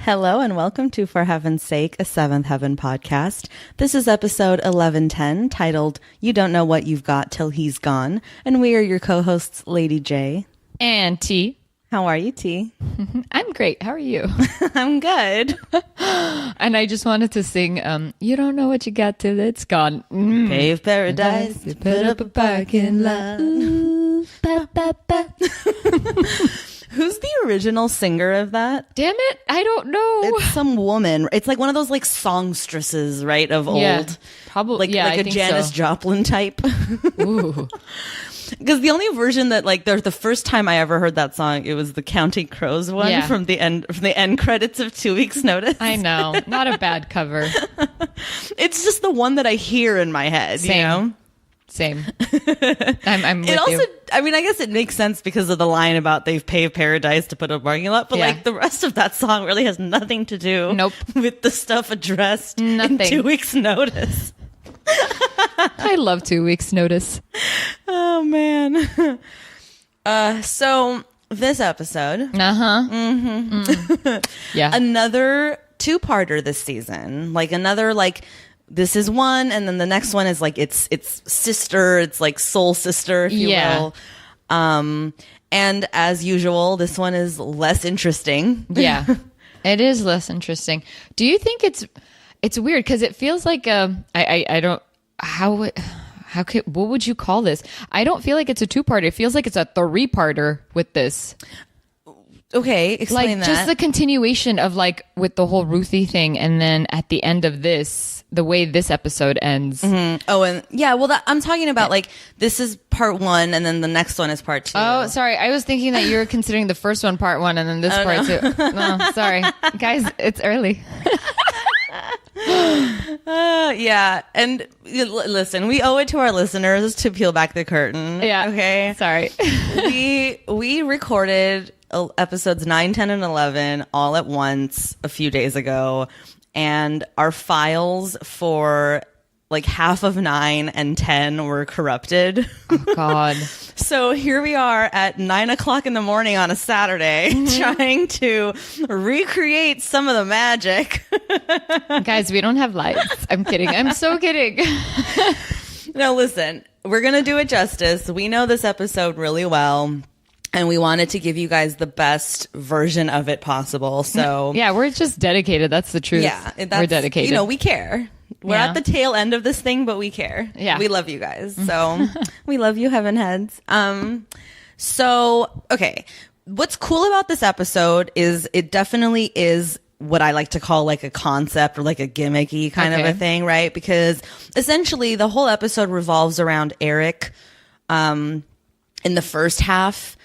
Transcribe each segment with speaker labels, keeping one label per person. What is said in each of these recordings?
Speaker 1: Hello and welcome to For Heaven's Sake, a Seventh Heaven podcast. This is episode 1110 titled You Don't Know What You've Got Till He's Gone. And we are your co-hosts, Lady J.
Speaker 2: And T.
Speaker 1: How are you, T?
Speaker 2: I'm great. How are you?
Speaker 1: I'm good.
Speaker 2: And I just wanted to sing, You Don't Know What You Got Till It's Gone.
Speaker 1: Pave paradise,
Speaker 2: You put up a parking lot. Ooh, ba, ba, ba.
Speaker 1: Who's the original singer of that?
Speaker 2: Damn it. I don't know.
Speaker 1: It's some woman. It's like one of those like songstresses, right, of
Speaker 2: Yeah,
Speaker 1: old.
Speaker 2: probably.
Speaker 1: Like,
Speaker 2: Yeah,
Speaker 1: like
Speaker 2: I
Speaker 1: a
Speaker 2: think
Speaker 1: Janis
Speaker 2: so.
Speaker 1: Joplin type.
Speaker 2: Ooh.
Speaker 1: Because the only version that like the first time I ever heard that song, it was the Counting Crows one
Speaker 2: Yeah.
Speaker 1: from the end credits of 2 Weeks Notice.
Speaker 2: I know. Not a bad cover.
Speaker 1: It's just the one that I hear in my head,
Speaker 2: Same.
Speaker 1: you know?
Speaker 2: Same. I'm with
Speaker 1: It also,
Speaker 2: you.
Speaker 1: I mean, I guess it makes sense because of the line about they've paved paradise to put a parking lot, but
Speaker 2: Yeah.
Speaker 1: like the rest of that song really has nothing to do
Speaker 2: Nope.
Speaker 1: with the stuff addressed
Speaker 2: Nothing.
Speaker 1: in 2 Weeks Notice.
Speaker 2: I love 2 weeks notice.
Speaker 1: Oh man. So this episode,
Speaker 2: Yeah.
Speaker 1: another two-parter this season, like another like this is one and then the next one is like it's sister, it's like soul sister, if you
Speaker 2: Yeah.
Speaker 1: will. And as usual, this one is less interesting.
Speaker 2: Yeah, it is less interesting. Do you think it's weird because it feels like I don't what would you call this? I don't feel like it's a two-parter. It feels like it's a three-parter with this.
Speaker 1: Okay, explain
Speaker 2: Like
Speaker 1: that.
Speaker 2: just the continuation of like with the whole Ruthie thing, and then at the end of this, the way this episode ends.
Speaker 1: Oh, and yeah, well, I'm talking about like this is part one, and then the next one is part two.
Speaker 2: Oh, sorry. I was thinking that you were considering the first one part one, and then this part two. No, sorry, guys. It's early.
Speaker 1: Yeah, and listen, we owe it to our listeners to peel back the curtain.
Speaker 2: Yeah.
Speaker 1: Okay.
Speaker 2: Sorry.
Speaker 1: we recorded episodes 9, 10, and 11 all at once a few days ago, and our files for like half of 9 and 10 were corrupted.
Speaker 2: Oh God.
Speaker 1: So here we are at 9 o'clock in the morning on a Saturday trying to recreate some of the magic.
Speaker 2: Guys, we don't have lights. I'm kidding. I'm so kidding.
Speaker 1: No, listen, we're going to do it justice. We know this episode really well, and we wanted to give you guys the best version of it possible. So
Speaker 2: Yeah, we're just dedicated. That's the truth.
Speaker 1: yeah,
Speaker 2: we're dedicated.
Speaker 1: You know, we care. We're
Speaker 2: Yeah.
Speaker 1: at the tail end of this thing, but we care.
Speaker 2: Yeah.
Speaker 1: We love you guys. So we love you, Heaven Heads. So, okay. What's cool about this episode is it definitely is what I like to call like a concept or like a gimmicky kind of
Speaker 2: Okay.
Speaker 1: a thing, right? Because essentially the whole episode revolves around Eric, in the first half,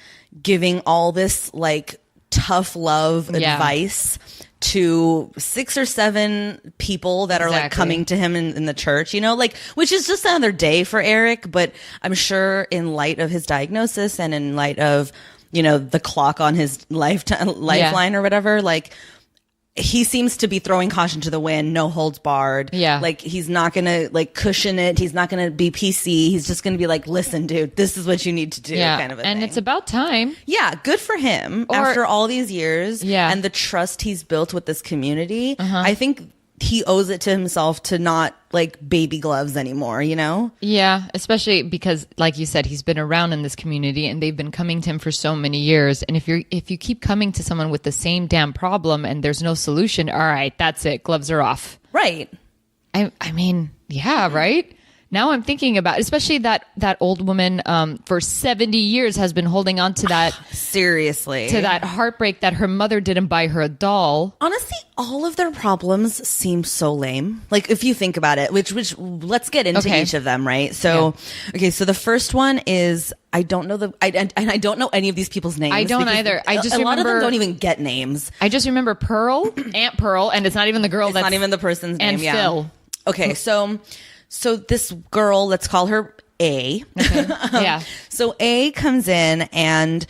Speaker 1: giving all this like tough love
Speaker 2: Yeah.
Speaker 1: advice to 6 or 7 people that are like
Speaker 2: Exactly.
Speaker 1: coming to him in the church, you know, like, which is just another day for Eric. But I'm sure in light of his diagnosis and in light of, you know, the clock on his lifeline or whatever, like, he seems to be throwing caution to the wind, no holds barred.
Speaker 2: Yeah.
Speaker 1: Like, he's not going to like cushion it. He's not going to be PC. He's just going to be like, listen, dude, this is what you need to do.
Speaker 2: yeah,
Speaker 1: Kind of a
Speaker 2: and
Speaker 1: thing.
Speaker 2: it's about time.
Speaker 1: Yeah, good for him after all these years.
Speaker 2: Yeah.
Speaker 1: And the trust he's built with this community. I think he owes it to himself to not like baby gloves anymore, you know?
Speaker 2: Yeah, especially because, like you said, he's been around in this community and they've been coming to him for so many years. And if you keep coming to someone with the same damn problem and there's no solution, all right, that's it. Gloves are off.
Speaker 1: Right.
Speaker 2: I mean, yeah, right? Now I'm thinking about, especially that old woman for 70 years has been holding on to that
Speaker 1: Seriously.
Speaker 2: to that heartbreak that her mother didn't buy her a doll.
Speaker 1: Honestly, all of their problems seem so lame. Like if you think about it, which let's get into
Speaker 2: Okay.
Speaker 1: each of them, right? So, okay, so the first one is I don't know I don't know any of these people's names.
Speaker 2: I don't
Speaker 1: because
Speaker 2: either. I just
Speaker 1: a lot of them
Speaker 2: remember-
Speaker 1: don't even get names.
Speaker 2: I just remember Pearl, Aunt Pearl, and it's not even the girl
Speaker 1: It's
Speaker 2: that's
Speaker 1: not even the person's name.
Speaker 2: and
Speaker 1: Yeah.
Speaker 2: Phil.
Speaker 1: Okay, so this girl, let's call her A.
Speaker 2: Yeah.
Speaker 1: So A comes in and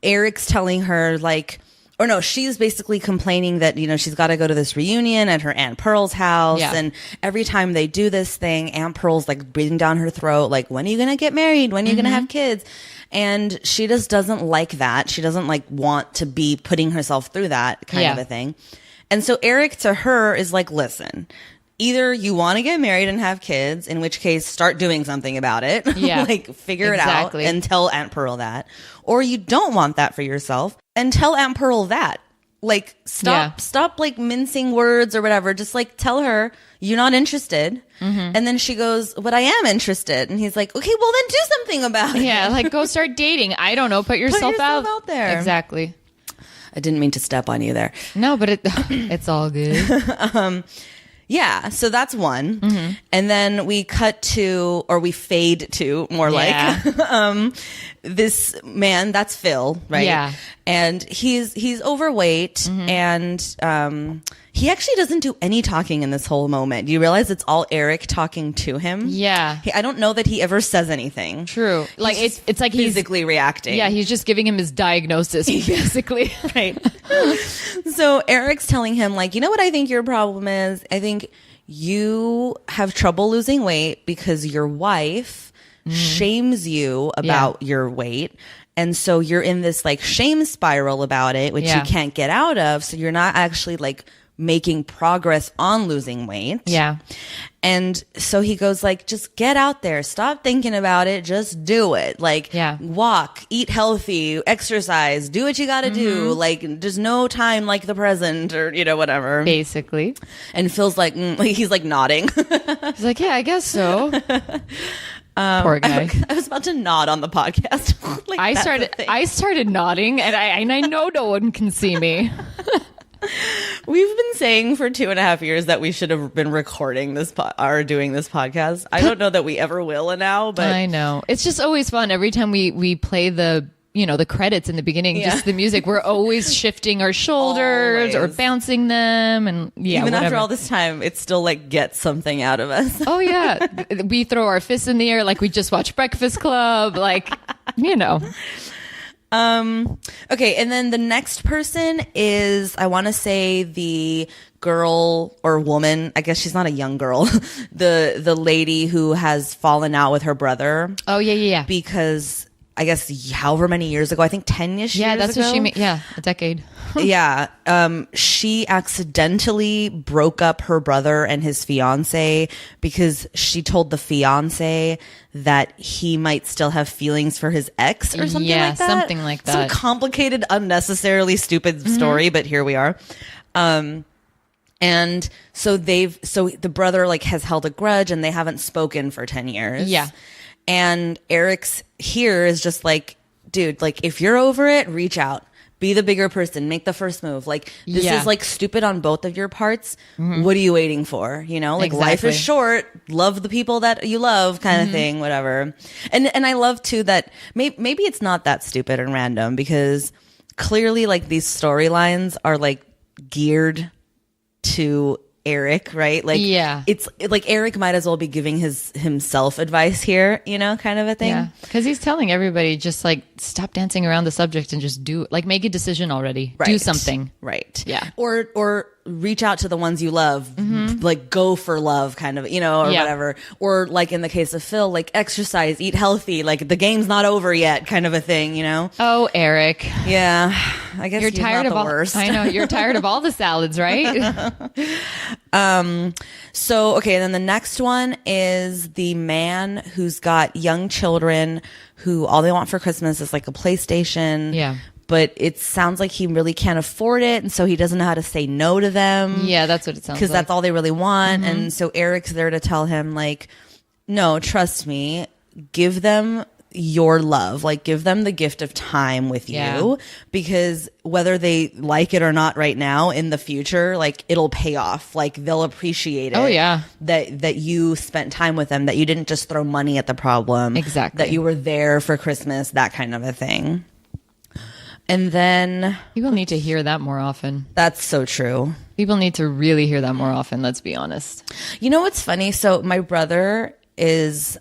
Speaker 1: Eric's telling her like, or no, she's basically complaining that, you know, she's got to go to this reunion at her Aunt Pearl's house.
Speaker 2: Yeah.
Speaker 1: And every time they do this thing, Aunt Pearl's like breathing down her throat, like, when are you going to get married? When are you going to have kids? And she just doesn't like that. She doesn't like want to be putting herself through that kind of
Speaker 2: Yeah.
Speaker 1: a thing. And so Eric to her is like, listen, either you want to get married and have kids, in which case start doing something about it.
Speaker 2: Yeah.
Speaker 1: Like figure it out and tell Aunt Pearl that. Or you don't want that for yourself and tell Aunt Pearl that. Like stop like mincing words or whatever. Just like tell her you're not interested. And then she goes, but I am interested. And he's like, okay, well then do something about it.
Speaker 2: Yeah, like go start dating. I don't know. Put yourself
Speaker 1: out there.
Speaker 2: Exactly.
Speaker 1: I didn't mean to step on you there.
Speaker 2: No, but it's all good.
Speaker 1: Yeah, so that's one. And then we cut to, or we fade to, more like, this man, that's Phil, right?
Speaker 2: Yeah.
Speaker 1: And he's overweight, and he actually doesn't do any talking in this whole moment. You realize it's all Eric talking to him?
Speaker 2: Yeah.
Speaker 1: I don't know that he ever says anything.
Speaker 2: True. Like it's like he's
Speaker 1: physically reacting.
Speaker 2: Yeah, he's just giving him his diagnosis, basically.
Speaker 1: Right. So Eric's telling him, like, you know what I think your problem is? I think you have trouble losing weight because your wife shames you about your weight. And so you're in this like shame spiral about it, which you can't get out of. So you're not actually like making progress on losing weight.
Speaker 2: Yeah.
Speaker 1: And so he goes like, just get out there. Stop thinking about it. Just do it. Like walk, eat healthy, exercise, do what you got to do. Like there's no time like the present or, you know, whatever.
Speaker 2: Basically.
Speaker 1: And Phil's like, he's like nodding.
Speaker 2: He's like, yeah, I guess so. Poor guy.
Speaker 1: I was about to nod on the podcast. Like,
Speaker 2: I started nodding and I know no one can see me.
Speaker 1: We've been saying for 2.5 years that we should have been recording this or doing this podcast. I don't know that we ever will now, but
Speaker 2: I know. It's just always fun. Every time we play the credits in the beginning, just the music, we're always shifting our shoulders or bouncing them. And
Speaker 1: even after all this time, it still like gets something out of us.
Speaker 2: Oh yeah. We throw our fists in the air like we just watched Breakfast Club. Like, you know.
Speaker 1: Okay, and then the next person is, I want to say, the girl or woman. I guess she's not a young girl. the lady who has fallen out with her brother.
Speaker 2: Oh yeah.
Speaker 1: Because I guess however many years ago, I think 10ish years ago.
Speaker 2: Yeah, that's what she meant. Yeah, a decade.
Speaker 1: Yeah. She accidentally broke up her brother and his fiance because she told the fiance that he might still have feelings for his ex or something like that.
Speaker 2: Yeah, something like that.
Speaker 1: Some complicated, unnecessarily stupid story, but here we are. And so the brother like has held a grudge and they haven't spoken for 10 years.
Speaker 2: Yeah.
Speaker 1: And Eric's here is just like, dude, like if you're over it, reach out. Be the bigger person. Make the first move. Like this is like stupid on both of your parts. What are you waiting for? You know, like life is short. Love the people that you love, kind of thing. Whatever. And I love too that maybe it's not that stupid and random because clearly like these storylines are like geared to Eric, right? Like, it's like Eric might as well be giving himself advice here, you know, kind of a thing.
Speaker 2: Yeah, because he's telling everybody just like stop dancing around the subject and just do like make a decision already.
Speaker 1: Right.
Speaker 2: Do something.
Speaker 1: Right.
Speaker 2: Yeah.
Speaker 1: Or reach out to the ones you love, like go for love, kind of, you know, or whatever. Or like in the case of Phil, like exercise, eat healthy, like the game's not over yet, kind of a thing, you know.
Speaker 2: Oh, Eric.
Speaker 1: Yeah, I guess
Speaker 2: you're tired of all.
Speaker 1: Worst.
Speaker 2: I know you're tired of all the salads, right?
Speaker 1: So, okay, then the next one is the man who's got young children who all they want for Christmas is like a PlayStation.
Speaker 2: Yeah.
Speaker 1: But it sounds like he really can't afford it, and so he doesn't know how to say no to them.
Speaker 2: Yeah, that's what it sounds like.
Speaker 1: Because that's all they really want. And so Eric's there to tell him, like, no, trust me, give them your love, like give them the gift of time with you, because whether they like it or not right now, in the future, like it'll pay off. Like they'll appreciate it.
Speaker 2: Oh yeah,
Speaker 1: that you spent time with them, that you didn't just throw money at the problem.
Speaker 2: Exactly.
Speaker 1: That you were there for Christmas, that kind of a thing. And then
Speaker 2: people need to hear that more often.
Speaker 1: That's so true.
Speaker 2: People need to really hear that more often. Let's be honest.
Speaker 1: You know what's funny? So my brother is,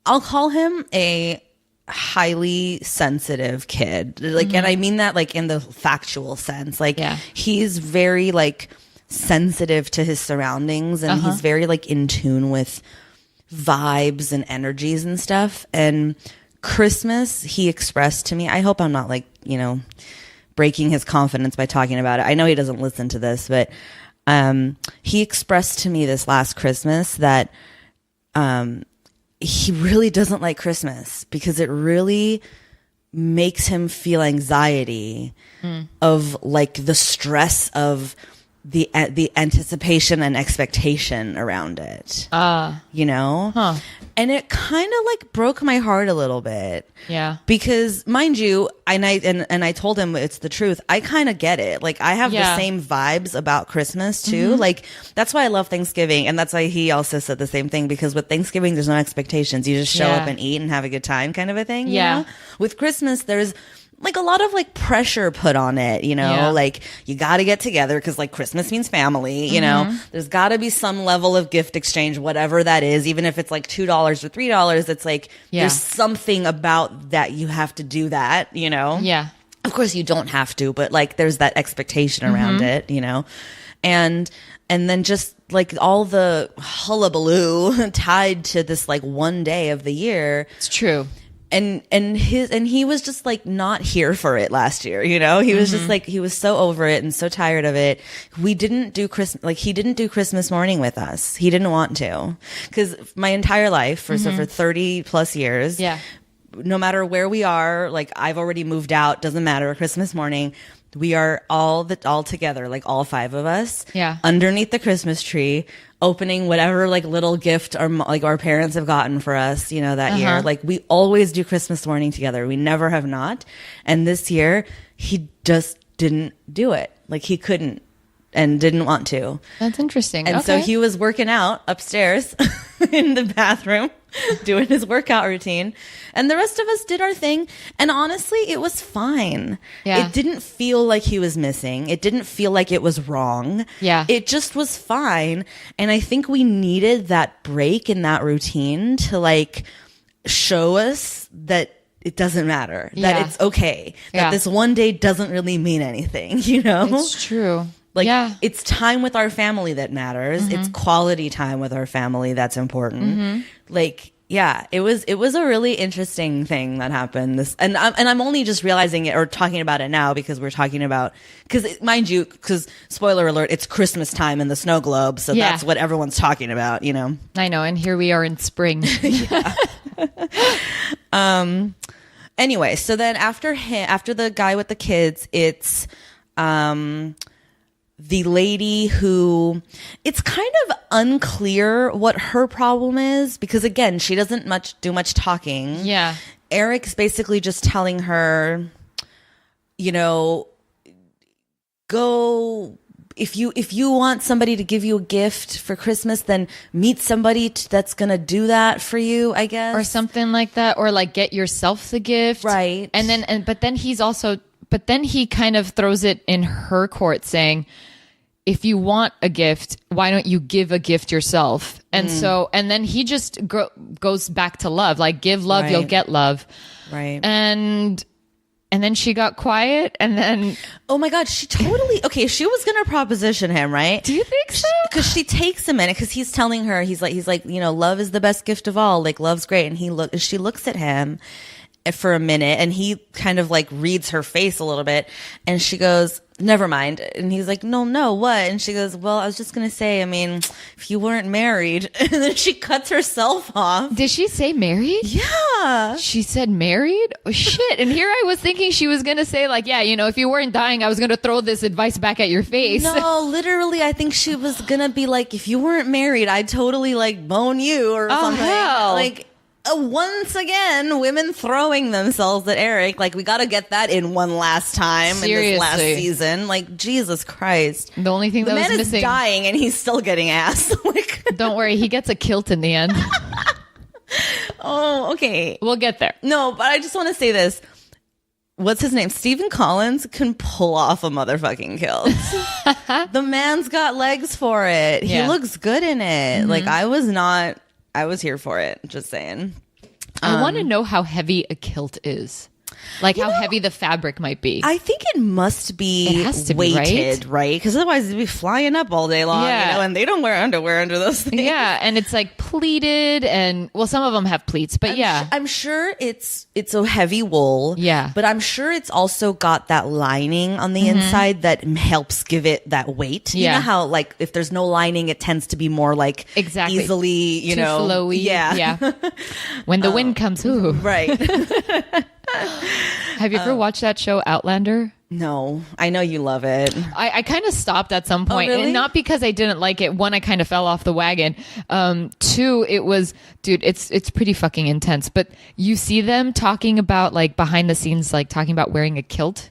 Speaker 1: I'll call him a highly sensitive kid. Like, and I mean that like in the factual sense. Like he's very like sensitive to his surroundings, and he's very like in tune with vibes and energies and stuff. And Christmas, he expressed to me, I hope I'm not like, you know, breaking his confidence by talking about it. I know he doesn't listen to this, but he expressed to me this last Christmas that he really doesn't like Christmas because it really makes him feel anxiety of like the stress of the anticipation and expectation around it. You know?
Speaker 2: Huh.
Speaker 1: And it kind of like broke my heart a little bit.
Speaker 2: Yeah.
Speaker 1: Because mind you, and I told him it's the truth. I kind of get it. Like I have the same vibes about Christmas too. Like that's why I love Thanksgiving. And that's why he also said the same thing, because with Thanksgiving, there's no expectations. You just show up and eat and have a good time kind of a thing. You know? With Christmas, there's like a lot of like pressure put on it, you know, like you got to get together because like Christmas means family, you know, there's got to be some level of gift exchange, whatever that is, even if it's like $2 or $3, it's like there's something about that you have to do that, you know?
Speaker 2: Yeah.
Speaker 1: Of course you don't have to, but like there's that expectation around it, you know? And then just like all the hullabaloo tied to this like one day of the year.
Speaker 2: It's true.
Speaker 1: And he was just like not here for it last year, you know? He was just like, he was so over it and so tired of it. We didn't do Christmas, like he didn't do Christmas morning with us. He didn't want to. Cause my entire life for 30 plus years, no matter where we are, like I've already moved out, doesn't matter, Christmas morning, we are all together, like all 5 of us, underneath the Christmas tree, opening whatever like little gift our parents have gotten for us, you know, that year. Like we always do Christmas morning together. We never have not. And this year he just didn't do it. Like he couldn't and didn't want to.
Speaker 2: That's interesting.
Speaker 1: And so he was working out upstairs in the bathroom, doing his workout routine. And the rest of us did our thing. And honestly, it was fine. Yeah. It didn't feel like he was missing. It didn't feel like it was wrong.
Speaker 2: Yeah.
Speaker 1: It just was fine. And I think we needed that break in that routine to like show us that it doesn't matter, that it's okay, that this one day doesn't really mean anything, you know?
Speaker 2: It's true.
Speaker 1: Like, it's time with our family that matters. It's quality time with our family that's important. Like, it was a really interesting thing that happened. And I'm only just realizing it or talking about it now because we're talking about, mind you, spoiler alert, it's Christmas time in the snow globe. So that's what everyone's talking about, you know?
Speaker 2: I know. And here we are in spring.
Speaker 1: Anyway, so then after the guy with the kids, it's, the lady who, it's kind of unclear what her problem is because again, she doesn't do much talking.
Speaker 2: Yeah.
Speaker 1: Eric's basically just telling her, you know, go, if you want somebody to give you a gift for Christmas, then meet somebody that's going to do that for you, I guess.
Speaker 2: Or something like that. Or like get yourself the gift.
Speaker 1: Right.
Speaker 2: But then he kind of throws it in her court saying, if you want a gift, why don't you give a gift yourself? And and then he just goes back to love, like give love, you'll get love. Right. And then she got quiet and then.
Speaker 1: Oh my God. She was going to proposition him, right?
Speaker 2: Do you think so?
Speaker 1: Because she takes a minute because he's telling her, he's like, you know, love is the best gift of all. Like love's great. And she looks at him for a minute and he kind of like reads her face a little bit and she goes, never mind. And he's like, no, what? And she goes, well, I was just going to say, I mean, if you weren't married. And then she cuts herself off.
Speaker 2: Did she say married?
Speaker 1: Yeah.
Speaker 2: She said married? Oh, shit. And here I was thinking she was going to say like, yeah, you know, if you weren't dying, I was going to throw this advice back at your face.
Speaker 1: No, literally, I think she was going to be like, if you weren't married, I'd totally like bone you or something.
Speaker 2: Hell.
Speaker 1: Like, once again, women throwing themselves at Eric. Like, we got to get that in one last time.
Speaker 2: Seriously.
Speaker 1: In this last season. Like, Jesus Christ.
Speaker 2: The only thing that was missing.
Speaker 1: The man is dying and he's still getting ass. Like,
Speaker 2: don't worry, he gets a kilt in the end.
Speaker 1: Oh, okay.
Speaker 2: We'll get there.
Speaker 1: No, but I just want to say this. What's his name? Stephen Collins can pull off a motherfucking kilt. The man's got legs for it. He looks good in it. Like, I was here for it. Just saying.
Speaker 2: I want to know how heavy a kilt is. Like how heavy the fabric might be.
Speaker 1: I think it must be
Speaker 2: It has to be,
Speaker 1: weighted, right? Because otherwise it'd be flying up all day long, and they don't wear underwear under those things.
Speaker 2: Yeah, and it's like pleated, and well, some of them have pleats, but
Speaker 1: I'm sure it's a heavy wool.
Speaker 2: Yeah.
Speaker 1: But I'm sure it's also got that lining on the inside that helps give it that weight. You know how like if there's no lining, it tends to be more like easily,
Speaker 2: too flowy. Yeah. When the wind comes, ooh.
Speaker 1: Right.
Speaker 2: Have you ever watched that show Outlander?
Speaker 1: No, I know you love it.
Speaker 2: I kind of stopped at some point,
Speaker 1: really?
Speaker 2: and not because I didn't like it. One, I kind of fell off the wagon. Two, it was, dude, it's pretty fucking intense. But you see them talking about like behind the scenes, like talking about wearing a kilt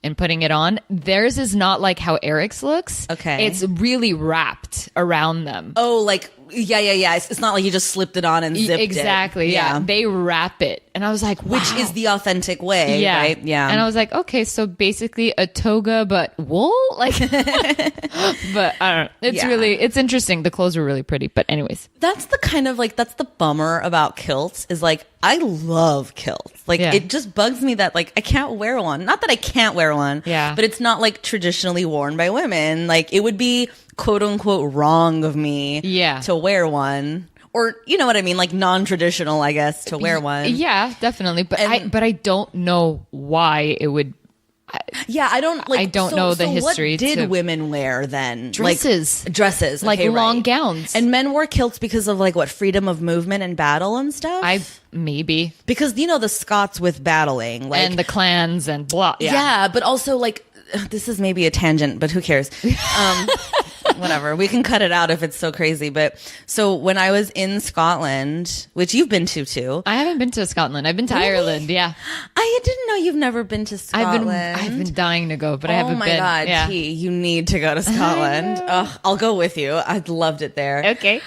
Speaker 2: and putting it on. Theirs is not like how Eric's looks.
Speaker 1: Okay.
Speaker 2: It's really wrapped around them.
Speaker 1: Oh, like, yeah. It's not like you just slipped it on and zipped it.
Speaker 2: Exactly. Yeah. They wrap it. And I was like, wow.
Speaker 1: Which is the authentic way, right? Yeah.
Speaker 2: And I was like, okay, so basically a toga, but wool? Like, but I don't know. It's really, it's interesting. The clothes are really pretty. But anyways.
Speaker 1: That's the kind of like, that's the bummer about kilts is like, I love kilts. Like, it just bugs me that like, I can't wear one. Not that I can't wear one.
Speaker 2: Yeah.
Speaker 1: But it's not like traditionally worn by women. Like, it would be quote unquote wrong of me to wear one. Or, you know what I mean? Like non-traditional, I guess, to wear one.
Speaker 2: Yeah, definitely. But I don't know why it would.
Speaker 1: I don't
Speaker 2: know the history.
Speaker 1: What did women wear then?
Speaker 2: Dresses.
Speaker 1: Like, dresses.
Speaker 2: Like
Speaker 1: okay,
Speaker 2: long
Speaker 1: right.
Speaker 2: gowns.
Speaker 1: And men wore kilts because of like what, freedom of movement and battle and stuff?
Speaker 2: Maybe.
Speaker 1: Because, you know, the Scots with battling. Like,
Speaker 2: and the clans and blah.
Speaker 1: Yeah, but also like, this is maybe a tangent, but who cares? Whatever. We can cut it out if it's so crazy. But so when I was in Scotland, which you've been to too.
Speaker 2: I haven't been to Scotland. I've been to Ireland. Yeah.
Speaker 1: I didn't know you've never been to Scotland.
Speaker 2: I've been dying to go, but I haven't been.
Speaker 1: Oh my God,
Speaker 2: yeah.
Speaker 1: T, you need to go to Scotland. I'll go with you. I loved it there.
Speaker 2: Okay.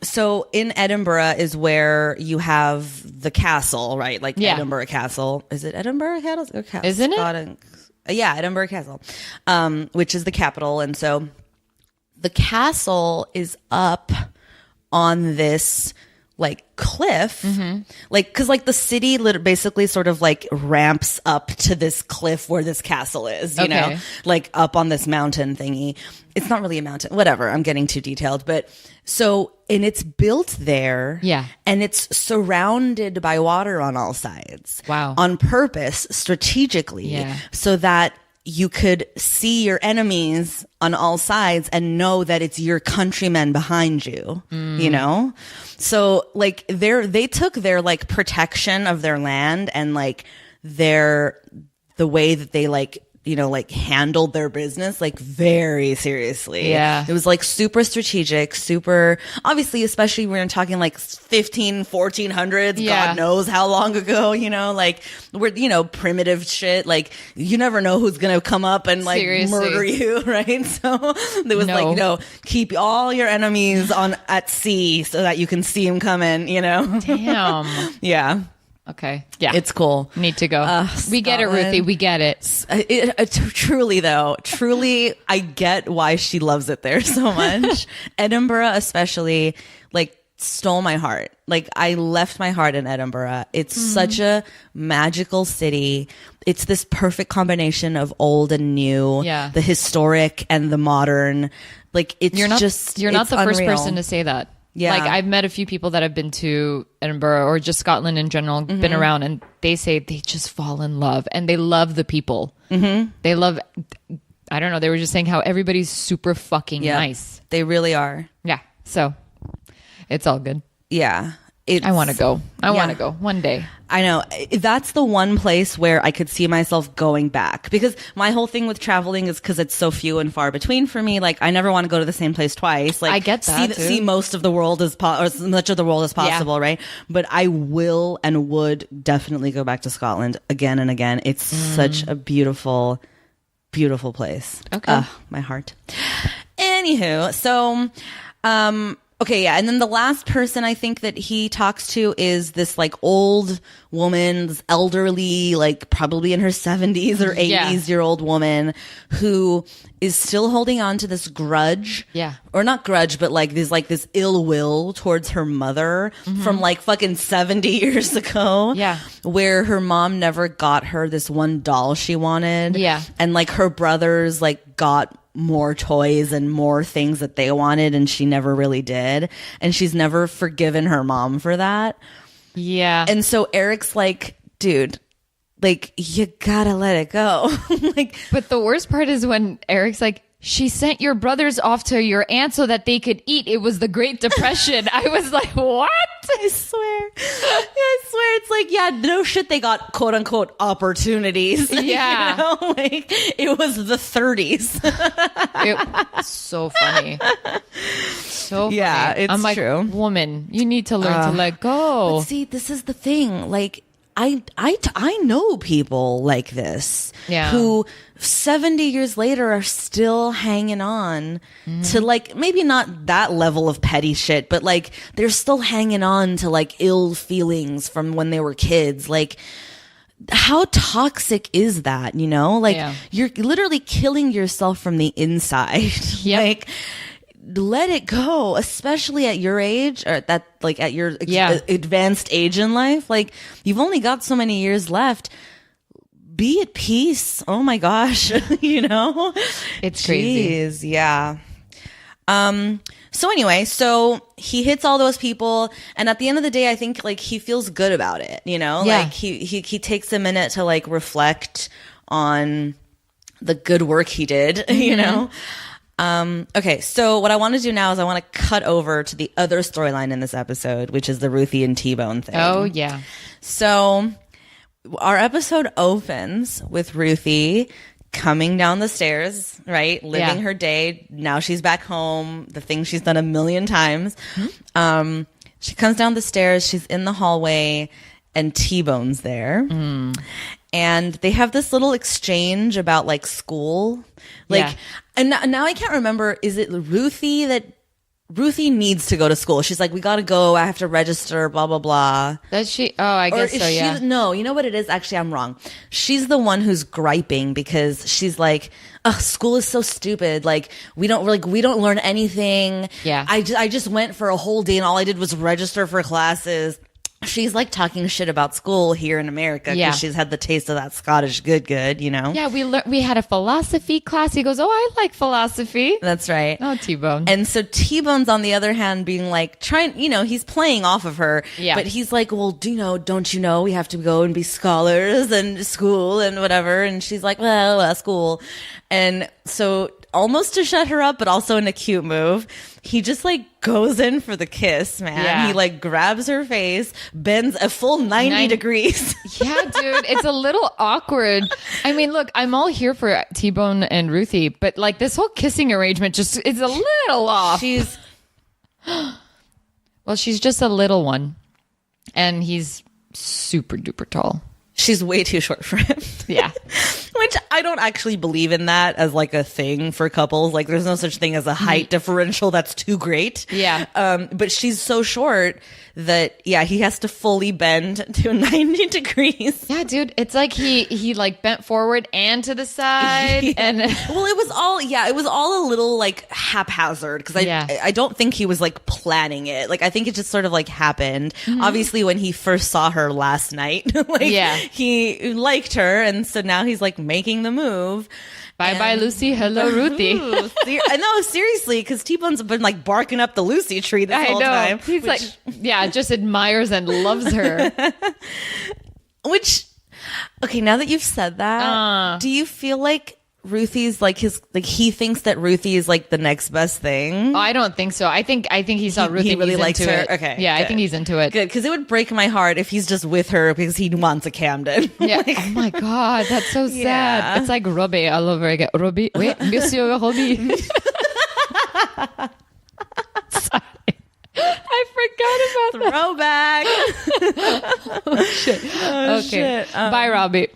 Speaker 1: So in Edinburgh is where you have the castle, right? Like Edinburgh Castle. Is it Edinburgh Castle?
Speaker 2: Isn't it?
Speaker 1: Yeah, Edinburgh Castle, which is the capital. And so the castle is up on this like cliff, like, cause like the city basically sort of like ramps up to this cliff where this castle is, you know, like up on this mountain thingy. It's not really a mountain, whatever. I'm getting too detailed, but so, and it's built there.
Speaker 2: Yeah.
Speaker 1: And it's surrounded by water on all sides.
Speaker 2: Wow.
Speaker 1: On purpose, strategically.
Speaker 2: Yeah.
Speaker 1: So that you could see your enemies on all sides and know that it's your countrymen behind you, you know? So like they took their like protection of their land and like the way that they like, you know, like handled their business like very seriously.
Speaker 2: Yeah.
Speaker 1: It was like super strategic, super obviously, especially when we're talking like 1400s, God knows how long ago, you know, like we're, you know, primitive shit. Like you never know who's going to come up and like murder you. Right. So there was like, no, keep all your enemies at sea so that you can see them coming, you know?
Speaker 2: Damn.
Speaker 1: Yeah.
Speaker 2: Okay. Yeah.
Speaker 1: It's cool.
Speaker 2: Need to go. We get it, Ruthie. We get it.
Speaker 1: Truly, I get why she loves it there so much. Edinburgh, especially, like, stole my heart. Like, I left my heart in Edinburgh. It's such a magical city. It's this perfect combination of old and new.
Speaker 2: Yeah.
Speaker 1: The historic and the modern. Like, it's
Speaker 2: you're not the first
Speaker 1: unreal.
Speaker 2: person to say that.
Speaker 1: Yeah.
Speaker 2: Like I've met a few people that have been to Edinburgh or just Scotland in general, been around, and they say they just fall in love and they love the people. They love, I don't know, they were just saying how everybody's super fucking nice.
Speaker 1: They really are.
Speaker 2: Yeah. So it's all good.
Speaker 1: Yeah.
Speaker 2: I want to go. I want to go one day.
Speaker 1: I know. That's the one place where I could see myself going back, because my whole thing with traveling is because it's so few and far between for me. Like, I never want to go to the same place twice. Like,
Speaker 2: I get that
Speaker 1: see most of the world or as much of the world as possible, right? But I will and would definitely go back to Scotland again and again. It's such a beautiful, beautiful place.
Speaker 2: Okay.
Speaker 1: My heart. Anywho, so, Okay, yeah. And then the last person I think that he talks to is this like old woman, this elderly, like probably in her 70s or 80s year old woman who is still holding on to this grudge.
Speaker 2: Yeah.
Speaker 1: Or not grudge, but like this ill will towards her mother from like fucking 70 years ago.
Speaker 2: Yeah.
Speaker 1: Where her mom never got her this one doll she wanted.
Speaker 2: Yeah.
Speaker 1: And like her brothers like got more toys and more things that they wanted and she never really did, and she's never forgiven her mom for that.
Speaker 2: Yeah.
Speaker 1: And so Eric's like, dude, like you gotta let it go. Like,
Speaker 2: but the worst part is when Eric's like, she sent your brothers off to your aunt so that they could eat. It was the Great Depression. I was like, what?
Speaker 1: I swear. It's like, yeah, no shit. They got quote unquote opportunities.
Speaker 2: Yeah.
Speaker 1: You know? Like it was the 30s.
Speaker 2: It's so funny. So funny.
Speaker 1: Yeah, it's
Speaker 2: I'm like,
Speaker 1: true.
Speaker 2: Woman, you need to learn to let go.
Speaker 1: But see, this is the thing. Like, I know people like this who 70 years later are still hanging on to like, maybe not that level of petty shit, but like they're still hanging on to like ill feelings from when they were kids. Like, how toxic is that? You know, like you're literally killing yourself from the inside.
Speaker 2: Yep.
Speaker 1: Like, let it go, especially at your age, or that like at your advanced age in life. Like, you've only got so many years left. Be at peace. Oh my gosh. You know,
Speaker 2: it's crazy.
Speaker 1: Jeez, yeah. So anyway, so he hits all those people, and at the end of the day, I think like he feels good about it. You know, like he takes a minute to like reflect on the good work he did. You know. Okay, so what I want to do now is I want to cut over to the other storyline in this episode, which is the Ruthie and T-Bone thing.
Speaker 2: Oh, yeah.
Speaker 1: So our episode opens with Ruthie coming down the stairs, right? Living her day. Now she's back home, the thing she's done a million times. She comes down the stairs, she's in the hallway, and T-Bone's there. And they have this little exchange about like school. Like, and now I can't remember, is it Ruthie needs to go to school? She's like, we gotta go, I have to register, blah, blah, blah.
Speaker 2: Does she? Oh, I guess so, yeah.
Speaker 1: No, you know what it is? Actually, I'm wrong. She's the one who's griping because she's like, ugh, school is so stupid. Like, we don't learn anything.
Speaker 2: Yeah.
Speaker 1: I just went for a whole day and all I did was register for classes. She's like talking shit about school here in America because she's had the taste of that Scottish good, you know?
Speaker 2: Yeah, we had a philosophy class. He goes, oh, I like philosophy.
Speaker 1: That's right.
Speaker 2: Oh, T-Bone.
Speaker 1: And so T-Bone's on the other hand being like, he's playing off of her.
Speaker 2: Yeah.
Speaker 1: But he's like, well, don't you know we have to go and be scholars and school and whatever. And she's like, well, school. And so almost to shut her up, but also in a cute move, he just like goes in for the kiss, man.
Speaker 2: Yeah.
Speaker 1: He like grabs her face, bends a full 90 degrees.
Speaker 2: Yeah, dude, it's a little awkward. I mean, look, I'm all here for T-Bone and Ruthie, but like this whole kissing arrangement just is a little off. Well, she's just a little one, and he's super duper tall.
Speaker 1: She's way too short for him.
Speaker 2: Yeah.
Speaker 1: Which I don't actually believe in that as like a thing for couples. Like there's no such thing as a height differential that's too great.
Speaker 2: Yeah.
Speaker 1: But she's so short that, he has to fully bend to 90 degrees.
Speaker 2: Yeah, dude. It's like he like bent forward and to the side. And
Speaker 1: well, it was all a little like haphazard because I don't think he was like planning it. Like I think it just sort of like happened. Obviously when he first saw her last night, he liked her. And so now he's like making the move.
Speaker 2: Bye, Lucy. Hello, Ruthie.
Speaker 1: I know, seriously, because T-Bone's been like barking up the Lucy tree this whole time.
Speaker 2: He's like, just admires and loves her.
Speaker 1: Which, okay, now that you've said that, do you feel like Ruthie's like he thinks that Ruthie is like the next best thing?
Speaker 2: Oh, I don't think so. I think he saw Ruthie.
Speaker 1: He really likes her.
Speaker 2: It.
Speaker 1: Okay,
Speaker 2: yeah,
Speaker 1: good.
Speaker 2: I think he's into it.
Speaker 1: Good, because it would break my heart if he's just with her because he wants a Camden.
Speaker 2: Yeah. Oh my god, that's so sad. It's like Robbie all over again. Robbie, wait, Monsieur Robbie. Sorry. I forgot
Speaker 1: about throwback.
Speaker 2: Oh shit. Okay.
Speaker 1: Shit.
Speaker 2: Bye, Robbie.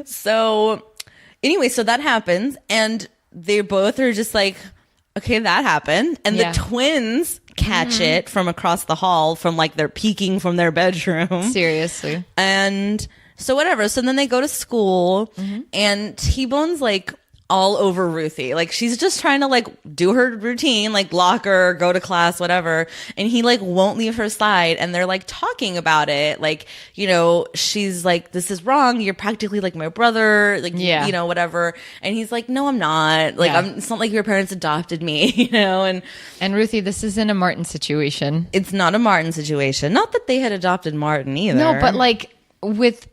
Speaker 1: So anyway, so that happens, and they both are just like, Okay, that happened. And the twins catch it from across the hall from like they're peeking from their bedroom.
Speaker 2: Seriously.
Speaker 1: And so whatever. So then they go to school and T-Bone's like all over Ruthie. Like she's just trying to like do her routine, like lock her, go to class, whatever. And he like won't leave her side. And they're like talking about it. Like, you know, she's like, this is wrong. You're practically like my brother. Like, you know, whatever. And he's like, no, I'm not. Like, it's not like your parents adopted me, you know?
Speaker 2: And Ruthie, this isn't a Martin situation.
Speaker 1: It's not a Martin situation. Not that they had adopted Martin either.
Speaker 2: No, but like with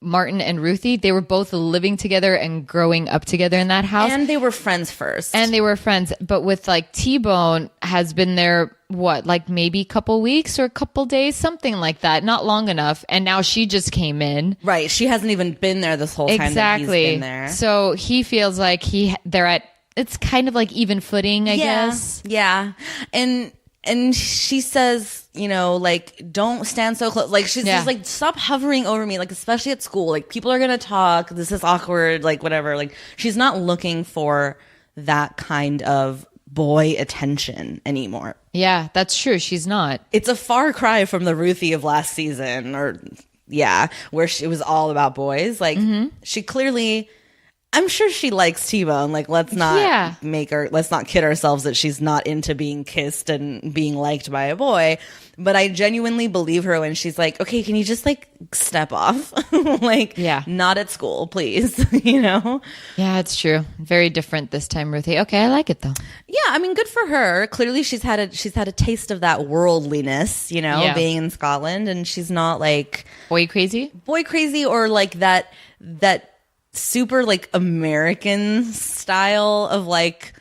Speaker 2: Martin and Ruthie, they were both living together and growing up together in that house.
Speaker 1: And they were friends first.
Speaker 2: But with like T-Bone has been there, what, like maybe a couple weeks or a couple days, something like that. Not long enough. And now she just came in.
Speaker 1: Right. She hasn't even been there this whole time that he's been there.
Speaker 2: So he feels like they're at, it's kind of like even footing, I guess.
Speaker 1: Yeah. And she says, you know, like, don't stand so close. Like, she's just like, stop hovering over me. Like, especially at school. Like, people are going to talk. This is awkward. Like, whatever. Like, she's not looking for that kind of boy attention anymore.
Speaker 2: Yeah, that's true. She's not.
Speaker 1: It's a far cry from the Ruthie of last season where it was all about boys. Like, she clearly... I'm sure she likes T-Bone. Like, let's not kid ourselves that she's not into being kissed and being liked by a boy. But I genuinely believe her when she's like, okay, can you just like step off? Like, not at school, please. You know?
Speaker 2: Yeah, it's true. Very different this time, Ruthie. Okay, I like it though.
Speaker 1: Yeah, I mean, good for her. Clearly she's had a taste of that worldliness, you know, being in Scotland, and she's not like
Speaker 2: boy crazy
Speaker 1: or like that super like American style of like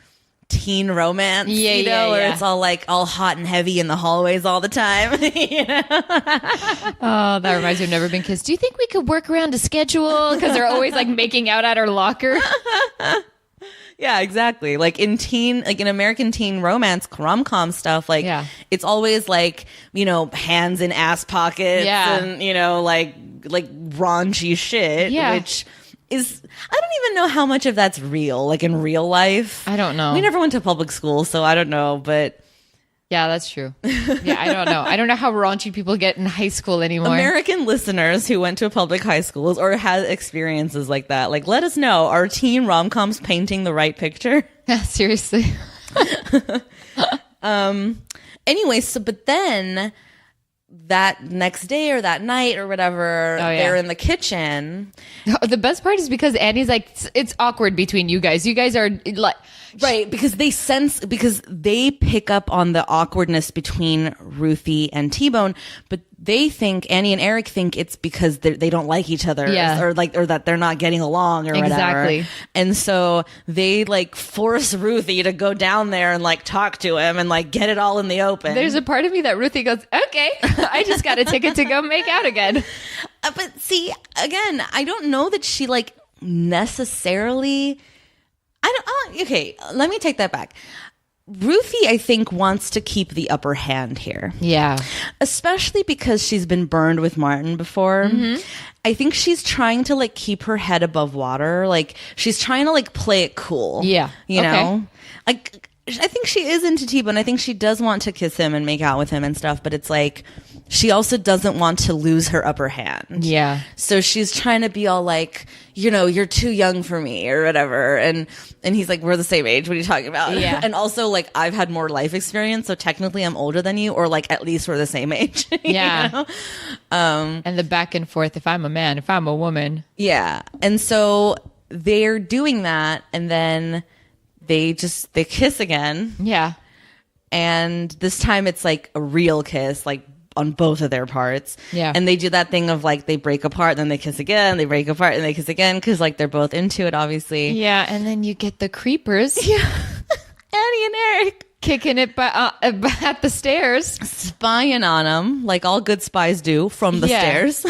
Speaker 1: teen romance, where it's all like all hot and heavy in the hallways all the time. You know?
Speaker 2: Oh, that reminds me of Never Been Kissed. Do you think we could work around a schedule? Because they're always like making out at her locker.
Speaker 1: Yeah, exactly. Like in American teen romance rom-com stuff, like it's always like, you know, hands in ass pockets and, you know, like raunchy shit, which is, I don't even know how much of that's real, like in real life.
Speaker 2: I don't know.
Speaker 1: We never went to public school, so I don't know, but...
Speaker 2: Yeah, that's true. Yeah, I don't know. I don't know how raunchy people get in high school anymore.
Speaker 1: American listeners who went to public high schools or had experiences like that, like, let us know. Are teen rom-coms painting the right picture?
Speaker 2: Yeah, seriously.
Speaker 1: Anyway, but then... that next day or that night or whatever, they're in the kitchen.
Speaker 2: The best part is because Annie's like, it's awkward between you guys. You guys are like...
Speaker 1: Right, because they pick up on the awkwardness between Ruthie and T-Bone, but Annie and Eric think it's because they don't like each other, or that they're not getting along or whatever. Exactly. And so they like force Ruthie to go down there and like talk to him and like get it all in the open.
Speaker 2: There's a part of me that Ruthie goes, okay, I just got a ticket to go make out again.
Speaker 1: But see, again, I don't know that she like necessarily... okay, let me take that back. Ruthie, I think, wants to keep the upper hand here.
Speaker 2: Yeah.
Speaker 1: Especially because she's been burned with Martin before. Mm-hmm. I think she's trying to, like, keep her head above water. Like, she's trying to, like, play it cool.
Speaker 2: Yeah.
Speaker 1: You know? Like, I think she is into T-Bone. I think she does want to kiss him and make out with him and stuff. But it's like... she also doesn't want to lose her upper hand.
Speaker 2: Yeah.
Speaker 1: So she's trying to be all like, you know, you're too young for me or whatever. And he's like, we're the same age. What are you talking about?
Speaker 2: Yeah.
Speaker 1: And also like, I've had more life experience. So technically I'm older than you, or like at least we're the same age.
Speaker 2: Yeah.
Speaker 1: You know?
Speaker 2: And the back and forth. If I'm a man, if I'm a woman.
Speaker 1: Yeah. And so they're doing that. And then they kiss again.
Speaker 2: Yeah.
Speaker 1: And this time it's like a real kiss, like, on both of their parts.
Speaker 2: Yeah.
Speaker 1: And they do that thing of like, they break apart, then they kiss again, they break apart, and they kiss again, because like they're both into it, obviously.
Speaker 2: Yeah, and then you get the creepers.
Speaker 1: Yeah. Annie and Eric.
Speaker 2: Kicking it at the stairs.
Speaker 1: Spying on them, like all good spies do, from the stairs.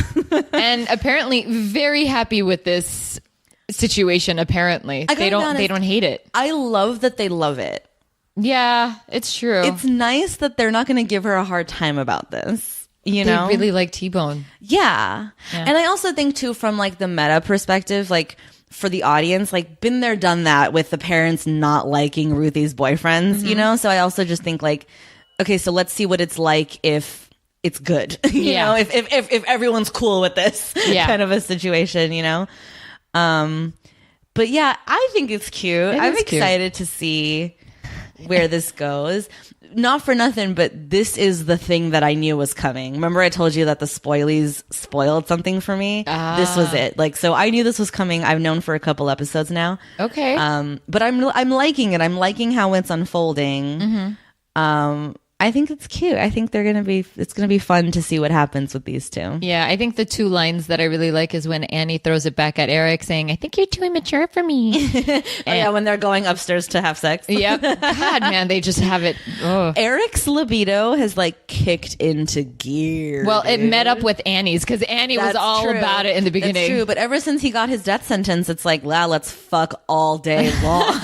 Speaker 2: And apparently very happy with this situation, apparently. They don't hate it.
Speaker 1: I love that they love it.
Speaker 2: Yeah, it's true.
Speaker 1: It's nice that they're not going to give her a hard time about this. You know?
Speaker 2: They really like T-Bone.
Speaker 1: Yeah. And I also think too, from like the meta perspective, like for the audience, like been there, done that with the parents not liking Ruthie's boyfriends, you know? So I also just think like, okay, so let's see what it's like if it's good, you know, if everyone's cool with this kind of a situation, you know? But yeah, I think it's cute. I'm excited to see where this goes. Not for nothing, but this is the thing that I knew was coming. Remember I told you that the spoilies spoiled something for me? This was it. Like, so I knew this was coming. I've known for a couple episodes now.
Speaker 2: Okay.
Speaker 1: But I'm liking it. I'm liking how it's unfolding. I think it's cute. I think it's gonna be fun to see what happens with these two.
Speaker 2: Yeah, I think the two lines that I really like is when Annie throws it back at Eric saying, I think you're too immature for me.
Speaker 1: Yeah, when they're going upstairs to have sex.
Speaker 2: Yep. God, man, they just have it. Oh.
Speaker 1: Eric's libido has like kicked into gear.
Speaker 2: Well, it met up with Annie's because Annie was all about it in the beginning.
Speaker 1: That's true, but ever since he got his death sentence, it's like, wow, let's fuck all day long.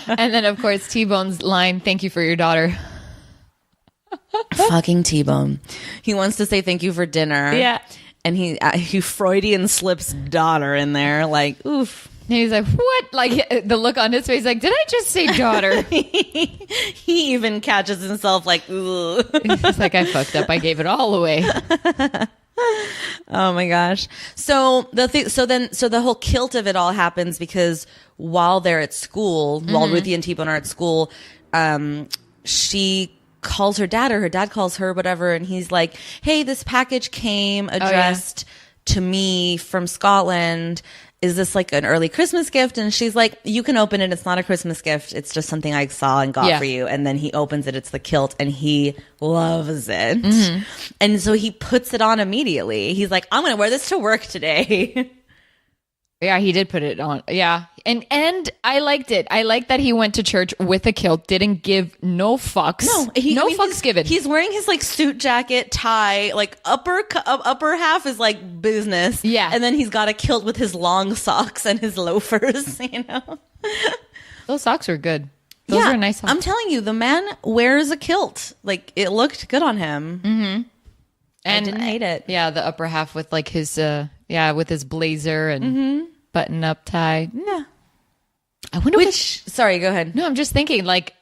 Speaker 2: And then, of course, T-Bone's line, thank you for your daughter.
Speaker 1: Fucking T-Bone. He wants to say thank you for dinner.
Speaker 2: Yeah.
Speaker 1: And he Freudian slips daughter in there. Like, oof.
Speaker 2: And he's like, what? Like the look on his face, like, did I just say daughter?
Speaker 1: He even catches himself like, ooh.
Speaker 2: He's like, I fucked up. I gave it all away.
Speaker 1: Oh my gosh. So the whole kilt of it all happens because while they're at school, while Ruthie and T-Bone are at school, she calls her dad, or her dad calls her, whatever, and he's like, hey, this package came addressed to me from Scotland. Is this like an early Christmas gift? And she's like, you can open it. It's not a Christmas gift. It's just something I saw and got for you. And then he opens it. It's the kilt, and he loves it. And so he puts it on immediately. He's like, I'm going to wear this to work today.
Speaker 2: Yeah, he did put it on. Yeah. And I liked it. I liked that he went to church with a kilt, didn't give no fucks. No, fucks given.
Speaker 1: He's wearing his like suit jacket, tie, like upper half is like business.
Speaker 2: Yeah.
Speaker 1: And then he's got a kilt with his long socks and his loafers, you know.
Speaker 2: Those socks were good. Those were nice socks.
Speaker 1: I'm telling you, the man wears a kilt. Like, it looked good on him.
Speaker 2: And
Speaker 1: I didn't hate it.
Speaker 2: Yeah, the upper half with like his with his blazer and button up tie. Yeah. I wonder
Speaker 1: sorry, go ahead.
Speaker 2: No, I'm just thinking like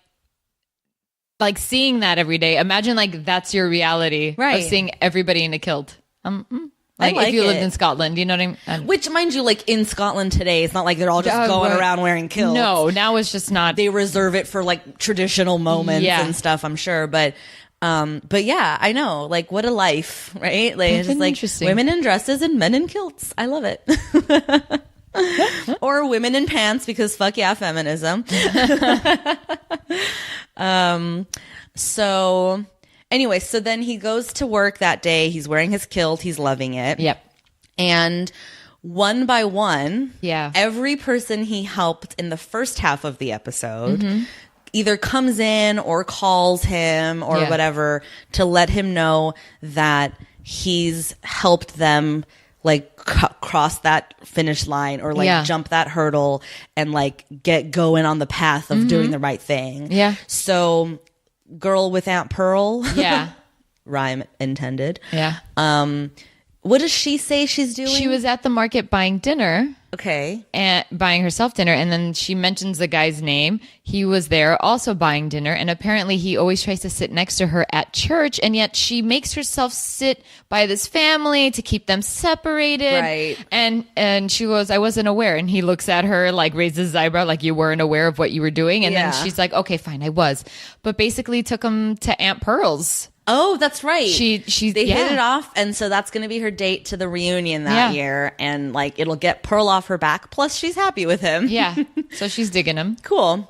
Speaker 2: seeing that every day. Imagine like that's your reality of seeing everybody in a kilt. Like if you lived in Scotland, you know what I mean?
Speaker 1: Which, mind you, like in Scotland today, it's not like they're all just going around wearing kilts.
Speaker 2: No, now it's just not.
Speaker 1: They reserve it for like traditional moments and stuff, I'm sure. But yeah, I know. Like, what a life, right? Like, it's just like women in dresses and men in kilts. I love it. Or women in pants, because fuck yeah, feminism. So anyway, so then he goes to work that day. He's wearing his kilt. He's loving it.
Speaker 2: Yep.
Speaker 1: And one by one,
Speaker 2: yeah,
Speaker 1: every person he helped in the first half of the episode either comes in or calls him or whatever to let him know that he's helped them like cross that finish line or like jump that hurdle and like get going on the path of doing the right thing.
Speaker 2: Yeah.
Speaker 1: So girl with Aunt Pearl.
Speaker 2: Yeah.
Speaker 1: Rhyme intended.
Speaker 2: Yeah.
Speaker 1: What does she say she's doing?
Speaker 2: She was at the market buying dinner.
Speaker 1: Okay.
Speaker 2: And buying herself dinner. And then she mentions the guy's name. He was there also buying dinner. And apparently he always tries to sit next to her at church. And yet she makes herself sit by this family to keep them separated.
Speaker 1: Right.
Speaker 2: And she goes, I wasn't aware. And he looks at her, like raises his eyebrow, like you weren't aware of what you were doing. And then she's like, okay, fine, I was. But basically took him to Aunt Pearl's.
Speaker 1: Oh, that's right.
Speaker 2: They
Speaker 1: hit it off, and so that's going to be her date to the reunion that year, and like it'll get Pearl off her back. Plus, she's happy with him.
Speaker 2: Yeah, so she's digging him.
Speaker 1: Cool.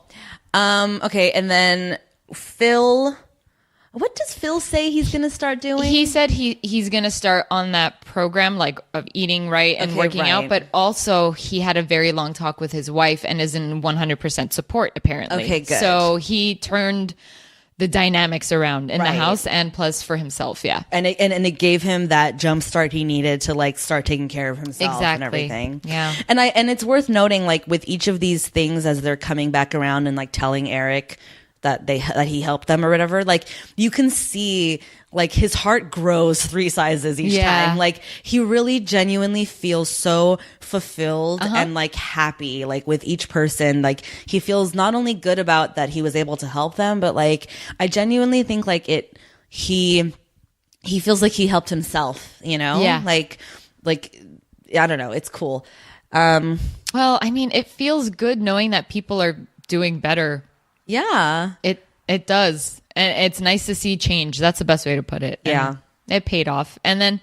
Speaker 1: Okay, and then Phil. What does Phil say he's going to start doing?
Speaker 2: He said he's going to start on that program like of eating right and working out, but also he had a very long talk with his wife and is in 100% support apparently.
Speaker 1: Okay, good.
Speaker 2: So he turned the dynamics around in the house and plus for himself, and
Speaker 1: it gave him that jump start he needed to like start taking care of himself and everything.
Speaker 2: Yeah.
Speaker 1: And it's worth noting, like with each of these things as they're coming back around and like telling Eric that he helped them or whatever, like you can see like his heart grows 3 sizes each time. Like he really genuinely feels so fulfilled and like happy, like with each person. Like he feels not only good about that he was able to help them, but like I genuinely think like he feels like he helped himself, you know?
Speaker 2: Yeah.
Speaker 1: Like I don't know, it's cool.
Speaker 2: Well, I mean, it feels good knowing that people are doing better.
Speaker 1: Yeah.
Speaker 2: It does. And it's nice to see change. That's the best way to put it.
Speaker 1: Yeah.
Speaker 2: And it paid off. And then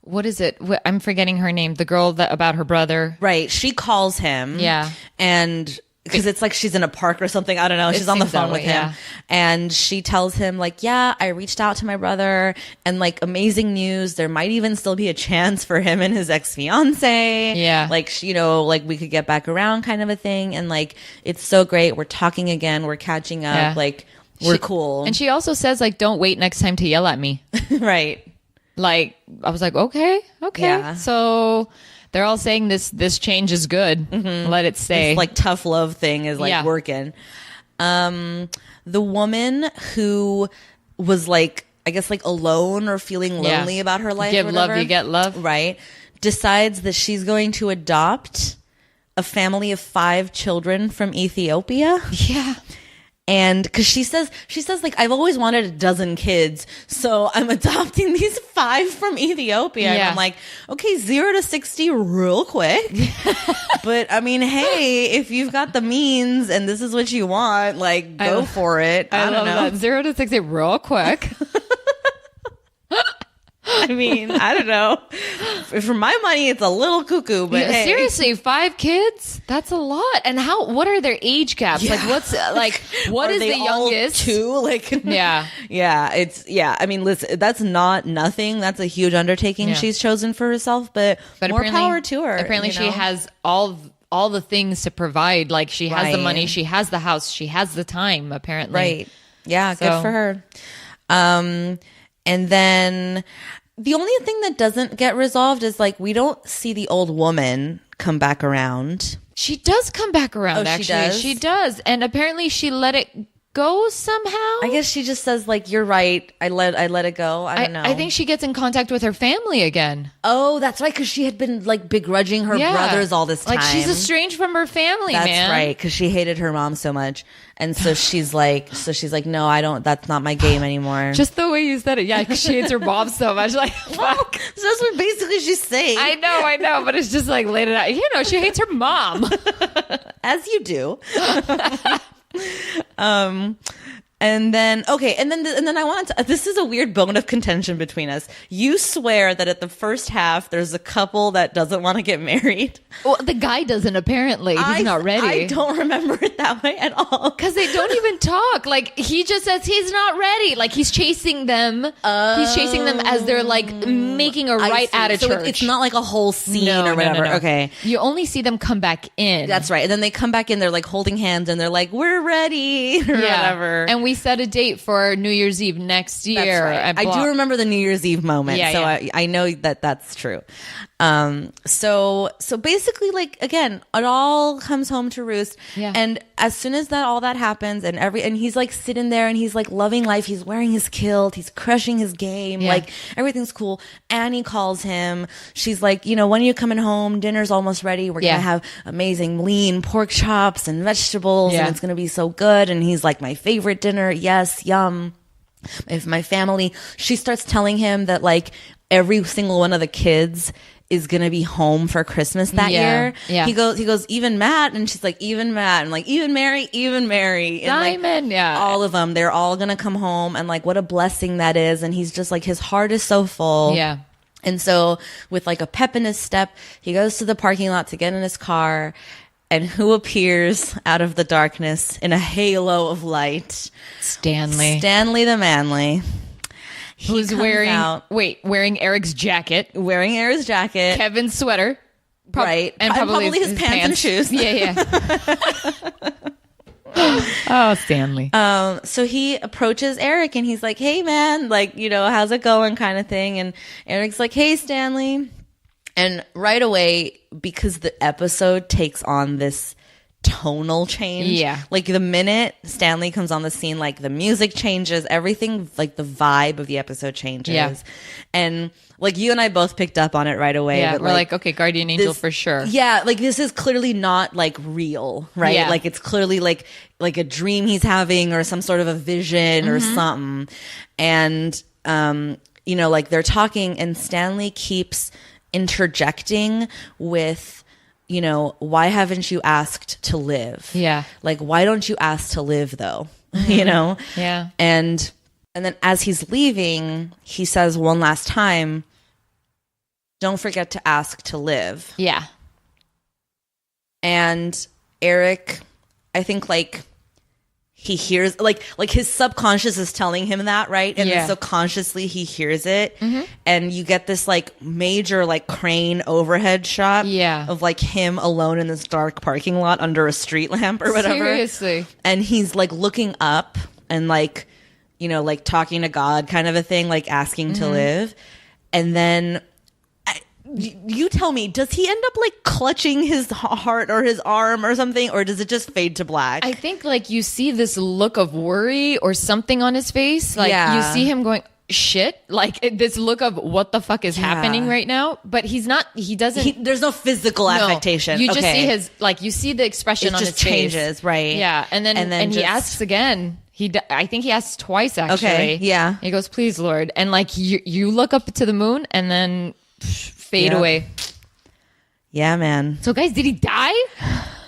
Speaker 2: what is it? I'm forgetting her name. The girl about her brother.
Speaker 1: Right. She calls him.
Speaker 2: Yeah.
Speaker 1: And because it's like she's in a park or something. I don't know. She's on the phone with him.
Speaker 2: Yeah.
Speaker 1: And she tells him like, yeah, I reached out to my brother and like amazing news. There might even still be a chance for him and his ex-fiance.
Speaker 2: Yeah.
Speaker 1: Like, you know, like we could get back around kind of a thing. And like, it's so great. We're talking again. We're catching up.
Speaker 2: Yeah.
Speaker 1: Like we're cool.
Speaker 2: And she also says like, don't wait next time to yell at me.
Speaker 1: Right.
Speaker 2: Like, I was like, okay.
Speaker 1: Yeah.
Speaker 2: So they're all saying this change is good. Let it stay.
Speaker 1: This, like tough love thing is like working. The woman who was like, I guess like alone or feeling lonely about her life.
Speaker 2: Give
Speaker 1: or
Speaker 2: love,
Speaker 1: whatever,
Speaker 2: you get love.
Speaker 1: Right. Decides that she's going to adopt a family of 5 children from Ethiopia.
Speaker 2: Yeah.
Speaker 1: And because she says like, I've always wanted a dozen kids, so I'm adopting these 5 from Ethiopia. And I'm like, okay, 0 to 60 real quick. But I mean, hey, if you've got the means and this is what you want, like go for it. I don't know.
Speaker 2: That. 0 to 60 real quick.
Speaker 1: I mean, I don't know. For my money, it's a little cuckoo, but hey.
Speaker 2: Seriously, 5 kids? That's a lot. And what are their age gaps?
Speaker 1: Yeah.
Speaker 2: Like what is the youngest?
Speaker 1: 2? Like
Speaker 2: yeah.
Speaker 1: I mean, listen, that's not nothing. That's a huge undertaking she's chosen for herself, but more power to her.
Speaker 2: Apparently she has all the things to provide. Like she has the money, she has the house, she has the time, apparently.
Speaker 1: Right. Yeah, good for her. And then the only thing that doesn't get resolved is like we don't see the old woman come back around.
Speaker 2: She does come back around, actually.
Speaker 1: She
Speaker 2: does. And apparently she let it go somehow.
Speaker 1: I guess she just says like, you're right. I let it go. I don't know.
Speaker 2: I think she gets in contact with her family again.
Speaker 1: Oh, that's right. Because she had been like begrudging her brothers all this time.
Speaker 2: Like she's estranged from her family,
Speaker 1: man.
Speaker 2: That's
Speaker 1: right. Because she hated her mom so much. And so she's like, no, I don't, that's not my game anymore.
Speaker 2: Just the way you said it. Yeah. Because she hates her mom so much. Like, fuck.
Speaker 1: So that's what basically she's saying.
Speaker 2: I know. But it's just like laid it out. You know, she hates her mom.
Speaker 1: As you do. And then I wanted to, this is a weird bone of contention between us. You swear that at the first half, there's a couple that doesn't want to get married.
Speaker 2: Well, the guy doesn't, apparently. He's not ready.
Speaker 1: I don't remember it that way at all.
Speaker 2: Because they don't even talk. Like, he just says he's not ready. Like, he's chasing them. He's chasing them as they're, like, making a right at a church.
Speaker 1: It's not like a whole scene or whatever. No. Okay.
Speaker 2: You only see them come back in.
Speaker 1: That's right. And then they come back in, they're, like, holding hands, and they're like, we're ready, or whatever.
Speaker 2: And we set a date for New Year's Eve next year.
Speaker 1: That's right. I do remember the New Year's Eve moment. I know that that's true. So basically, like, again, it all comes home to roost.
Speaker 2: Yeah.
Speaker 1: And as soon as all that happens and he's like sitting there and he's like loving life. He's wearing his kilt. He's crushing his game. Yeah. Like everything's cool. Annie calls him. She's like, when are you coming home? Dinner's almost ready. We're going to have amazing lean pork chops and vegetables and it's going to be so good. And he's like, my favorite dinner. Yes. Yum. If my family, she starts telling him that like every single one of the kids is gonna be home for Christmas that year. Yeah. He goes, even Matt, and she's like, even Matt, and like even Mary, and
Speaker 2: Diamond,
Speaker 1: like, all of them, they're all gonna come home, and like what a blessing that is. And he's just like, his heart is so full.
Speaker 2: Yeah.
Speaker 1: And so with like a pep in his step, he goes to the parking lot to get in his car. And who appears out of the darkness in a halo of light?
Speaker 2: Stanley
Speaker 1: the manly.
Speaker 2: Who's wearing Eric's jacket.
Speaker 1: Wearing Eric's jacket.
Speaker 2: Kevin's sweater.
Speaker 1: Right.
Speaker 2: And probably his pants and shoes. Yeah. Oh, Stanley.
Speaker 1: So he approaches Eric and he's like, hey, man, like, how's it going kind of thing. And Eric's like, hey, Stanley. And right away, because the episode takes on this tonal change.
Speaker 2: Yeah.
Speaker 1: Like the minute Stanley comes on the scene, like the music changes, everything, like the vibe of the episode changes.
Speaker 2: Yeah.
Speaker 1: And like you and I both picked up on it right away.
Speaker 2: Yeah,
Speaker 1: but
Speaker 2: we're like, okay, guardian angel
Speaker 1: this-
Speaker 2: for sure.
Speaker 1: Yeah, like this is clearly not like real, right?
Speaker 2: Yeah.
Speaker 1: Like it's clearly like a dream he's having or some sort of a vision or something. And you know, like they're talking and Stanley keeps interjecting with, you know, why haven't you asked to live?
Speaker 2: Yeah.
Speaker 1: Like, why don't you ask to live though? You know?
Speaker 2: Yeah.
Speaker 1: And then as he's leaving, he says one last time, don't forget to ask to live.
Speaker 2: Yeah.
Speaker 1: And Eric, I think like he hears like his subconscious is telling him that, right? And then subconsciously he hears it. And you get this like major like crane overhead shot of like him alone in this dark parking lot under a street lamp or whatever.
Speaker 2: Seriously.
Speaker 1: And he's like looking up and like, you know, like talking to God kind of a thing, like asking to live. And then you tell me, does he end up like clutching his heart or his arm or something, or does it just fade to black?
Speaker 2: I think like you see this look of worry or something on his face. Like you see him going, shit, like this look of what the fuck is happening right now. But he's not, he doesn't.
Speaker 1: There's no physical affectation.
Speaker 2: You just see his, like you see the expression on his face. It just changes,
Speaker 1: right?
Speaker 2: Yeah. And then he asks again. I think he asks twice actually.
Speaker 1: Okay, yeah.
Speaker 2: He goes, please, Lord. And like you look up to the moon and then fade away.
Speaker 1: Yeah, man.
Speaker 2: So guys, did he die?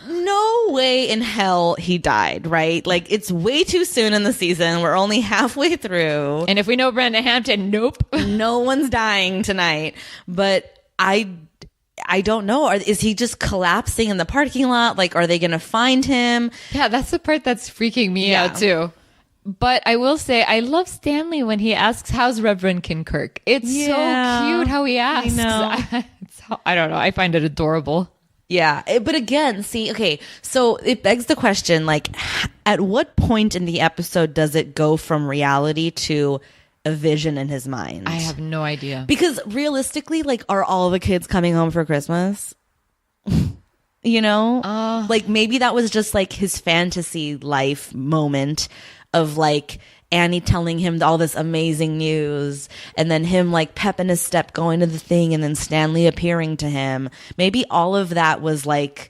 Speaker 1: No way in hell he died, right? Like it's way too soon in the season. We're only halfway through.
Speaker 2: And if we know Brenda Hampton, nope.
Speaker 1: No one's dying tonight. But I don't know. Is he just collapsing in the parking lot? Like, are they going to find him?
Speaker 2: Yeah, that's the part that's freaking me out too. But I will say, I love Stanley when he asks, how's Reverend Kirk? It's so cute how he asks.
Speaker 1: I know.
Speaker 2: I don't know. I find it adorable.
Speaker 1: Yeah. But again, see, okay, so it begs the question, like, at what point in the episode does it go from reality to a vision in his mind?
Speaker 2: I have no idea.
Speaker 1: Because realistically, like, are all the kids coming home for Christmas? You know? Like, maybe that was just, like, his fantasy life moment of, like, Annie telling him all this amazing news and then him like pep in his step going to the thing and then Stanley appearing to him. Maybe all of that was like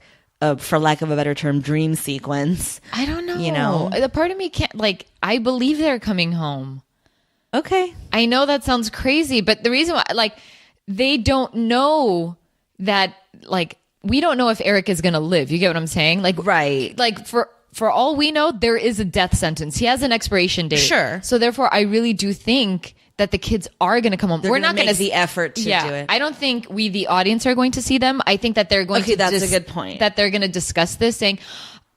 Speaker 1: for lack of a better term, dream sequence.
Speaker 2: I don't know.
Speaker 1: You know,
Speaker 2: the part of me can't like, I believe they're coming home.
Speaker 1: Okay.
Speaker 2: I know that sounds crazy, but the reason why, like, they don't know that, like, we don't know if Eric is going to live. You get what I'm saying? Like,
Speaker 1: right.
Speaker 2: Like for all we know, there is a death sentence. He has an expiration date.
Speaker 1: Sure.
Speaker 2: So therefore, I really do think that the kids are going to come home.
Speaker 1: We're not going to make the effort to do it.
Speaker 2: I don't think we, the audience, are going to see them. I think that they're going to.
Speaker 1: Okay, that's a good point.
Speaker 2: That they're going to discuss this, saying,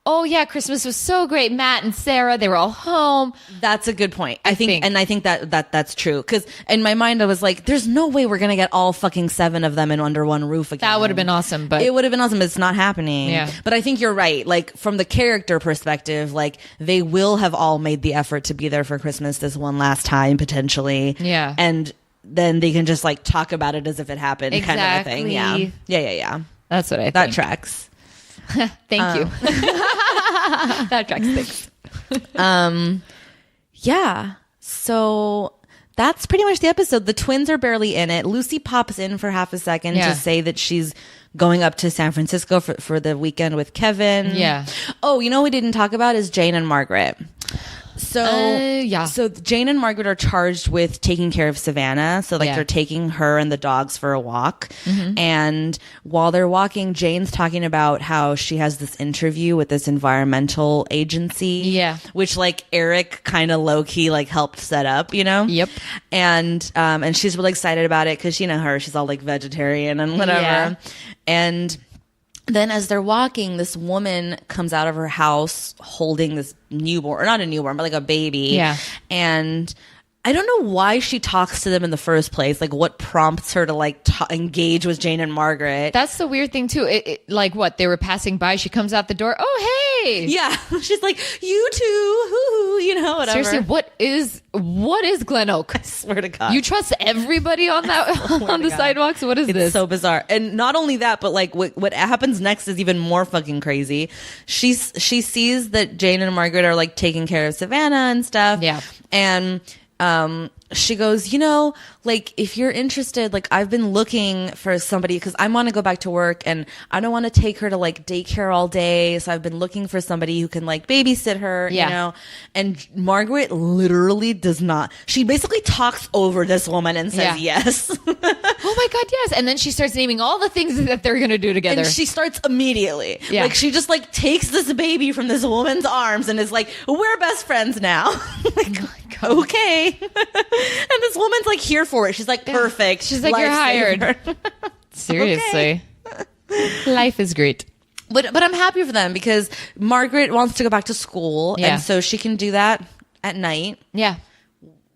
Speaker 2: "Oh yeah, Christmas was so great. Matt and Sarah, they were all home."
Speaker 1: That's a good point. I think that's true. Because in my mind, I was like, "There's no way we're gonna get all fucking 7 of them in under one roof again."
Speaker 2: That would have been awesome, but
Speaker 1: it would have been awesome. But it's not happening.
Speaker 2: Yeah.
Speaker 1: But I think you're right. Like from the character perspective, like they will have all made the effort to be there for Christmas this one last time potentially.
Speaker 2: Yeah.
Speaker 1: And then they can just like talk about it as if it happened, kind of a thing. Yeah. Yeah.
Speaker 2: That's what I think.
Speaker 1: That tracks.
Speaker 2: Thank you. That tracks. Thanks.
Speaker 1: Yeah. So that's pretty much the episode. The twins are barely in it. Lucy pops in for half a second to say that she's going up to San Francisco for the weekend with Kevin.
Speaker 2: Yeah.
Speaker 1: Oh, you know what we didn't talk about is Jane and Margaret. So So Jane and Margaret are charged with taking care of Savannah. So like they're taking her and the dogs for a walk. Mm-hmm. And while they're walking, Jane's talking about how she has this interview with this environmental agency.
Speaker 2: Yeah.
Speaker 1: Which like Eric kind of low key like helped set up, you know?
Speaker 2: Yep.
Speaker 1: And she's really excited about it because you know her, she's all like vegetarian and whatever. Yeah. And then as they're walking, this woman comes out of her house holding this newborn, or not a newborn, but like a baby.
Speaker 2: Yeah.
Speaker 1: And I don't know why she talks to them in the first place. Like, what prompts her to like engage with Jane and Margaret?
Speaker 2: That's the weird thing too. Like what they were passing by. She comes out the door. Oh, hey.
Speaker 1: Yeah, she's like, you too, hoo-hoo, you know, whatever.
Speaker 2: Seriously, what is Glen Oak?
Speaker 1: I swear to God,
Speaker 2: you trust everybody on that on the sidewalks? What is this?
Speaker 1: It's so bizarre. And not only that, but like what happens next is even more fucking crazy. She sees that Jane and Margaret are like taking care of Savannah and stuff.
Speaker 2: Yeah,
Speaker 1: and she goes, you know, like, if you're interested, like, I've been looking for somebody because I want to go back to work and I don't want to take her to like daycare all day. So I've been looking for somebody who can like babysit her, you know? And Margaret literally does not. She basically talks over this woman and says yes.
Speaker 2: Oh my God, yes. And then she starts naming all the things that they're going to do together.
Speaker 1: And she starts immediately.
Speaker 2: Yeah.
Speaker 1: Like, she just like takes this baby from this woman's arms and is like, we're best friends now. Like, okay. And this woman's like here for it. She's like, perfect.
Speaker 2: She's like, you're hired. Seriously. Life is great.
Speaker 1: But I'm happy for them because Margaret wants to go back to school.
Speaker 2: Yeah.
Speaker 1: And so she can do that at night.
Speaker 2: Yeah.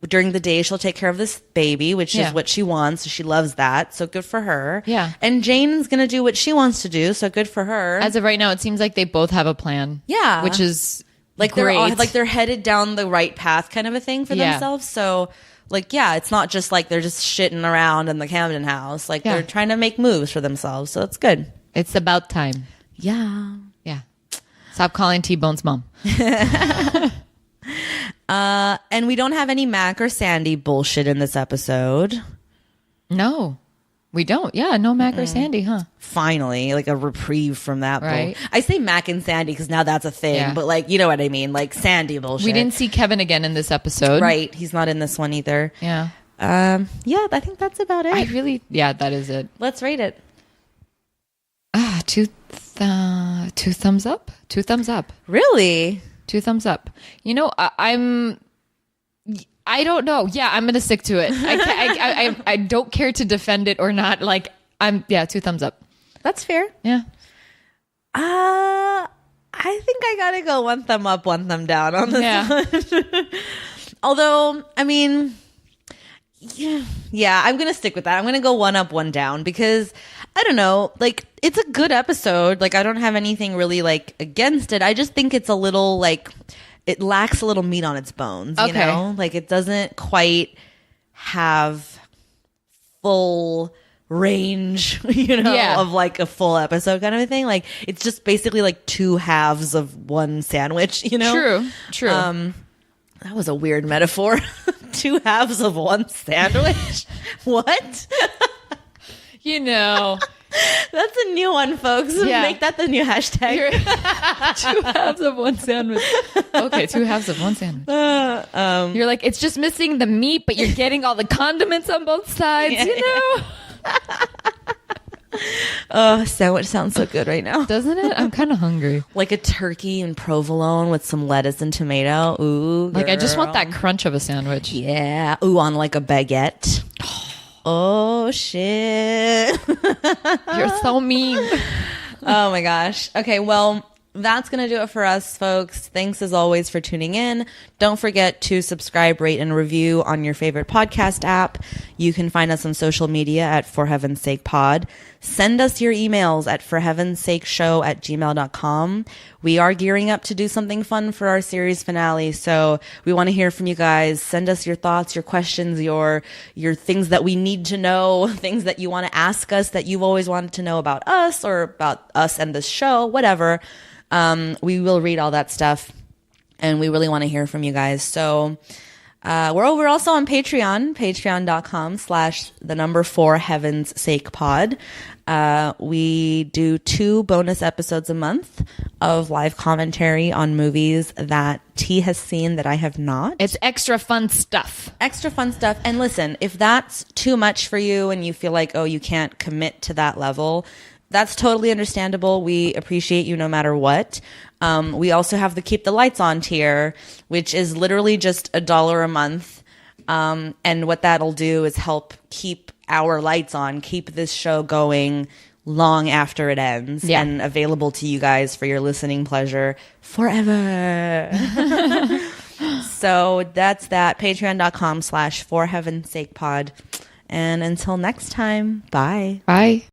Speaker 1: During the day, she'll take care of this baby, which is what she wants. So she loves that. So good for her.
Speaker 2: Yeah.
Speaker 1: And Jane's going to do what she wants to do. So good for her.
Speaker 2: As of right now, it seems like they both have a plan.
Speaker 1: Yeah.
Speaker 2: Which is
Speaker 1: like
Speaker 2: great.
Speaker 1: they're headed down the right path kind of a thing for themselves. So like, yeah, it's not just like they're just shitting around in the Camden house. Like they're trying to make moves for themselves. So it's good.
Speaker 2: It's about time.
Speaker 1: Yeah.
Speaker 2: Yeah. Stop calling T-Bone's mom.
Speaker 1: And we don't have any Mac or Sandy bullshit in this episode.
Speaker 2: No, we don't. Yeah, no Mac or Sandy, huh?
Speaker 1: Finally, like a reprieve from that.
Speaker 2: Right.
Speaker 1: I say Mac and Sandy because now that's a thing, but like, you know what I mean? Like Sandy bullshit.
Speaker 2: We didn't see Kevin again in this episode.
Speaker 1: Right. He's not in this one either.
Speaker 2: Yeah.
Speaker 1: Yeah, I think that's about it.
Speaker 2: That is it.
Speaker 1: Let's rate it.
Speaker 2: Two thumbs up. 2 thumbs up.
Speaker 1: Really?
Speaker 2: 2 thumbs up. You know, I don't know. Yeah, I'm going to stick to it. I don't care to defend it or not. Like 2 thumbs up.
Speaker 1: That's fair.
Speaker 2: Yeah.
Speaker 1: I think I gotta go 1 thumb up, 1 thumb down on this one. Although, I mean, yeah, I'm gonna stick with that. I'm gonna go 1 up, 1 down because I don't know, like it's a good episode. Like I don't have anything really like against it. I just think it's a little like it lacks a little meat on its bones. You know, like it doesn't quite have full range, of like a full episode kind of a thing. Like it's just basically like 2 halves of one sandwich.
Speaker 2: True.
Speaker 1: That was a weird metaphor. 2 halves of one sandwich. What? That's a new one, folks. Yeah. Make that the new hashtag.
Speaker 2: 2 halves of one sandwich. Okay, 2 halves of one sandwich. You're like, it's just missing the meat, but you're getting all the condiments on both sides,
Speaker 1: Oh, sandwich sounds so good right now.
Speaker 2: Doesn't it? I'm kind of hungry.
Speaker 1: Like a turkey and provolone with some lettuce and tomato. Ooh, girl.
Speaker 2: Like I just want that crunch of a sandwich.
Speaker 1: Yeah. Ooh, on like a baguette. Oh, shit.
Speaker 2: You're so mean.
Speaker 1: Oh, my gosh. Okay, well, that's going to do it for us, folks. Thanks, as always, for tuning in. Don't forget to subscribe, rate, and review on your favorite podcast app. You can find us on social media at For Heaven's Sake Pod. Send us your emails at forheavensakeshow@gmail.com. We are gearing up to do something fun for our series finale, so we want to hear from you guys. Send us your thoughts, your questions, your things that we need to know, things that you want to ask us that you've always wanted to know about us or about us and this show, whatever. We will read all that stuff, and we really want to hear from you guys. So we're also on Patreon, patreon.com/4 Heaven's Sake Pod. We do 2 bonus episodes a month of live commentary on movies that T has seen that I have not.
Speaker 2: It's extra fun stuff.
Speaker 1: And listen, if that's too much for you and you feel like, oh, you can't commit to that level, that's totally understandable. We appreciate you no matter what. We also have the Keep the Lights On tier, which is literally just $1 a month. And what that'll do is help keep our lights on, keep this show going long after it ends and available to you guys for your listening pleasure forever. So that's that. Patreon.com/forheavensakepod. And until next time, bye.
Speaker 2: Bye.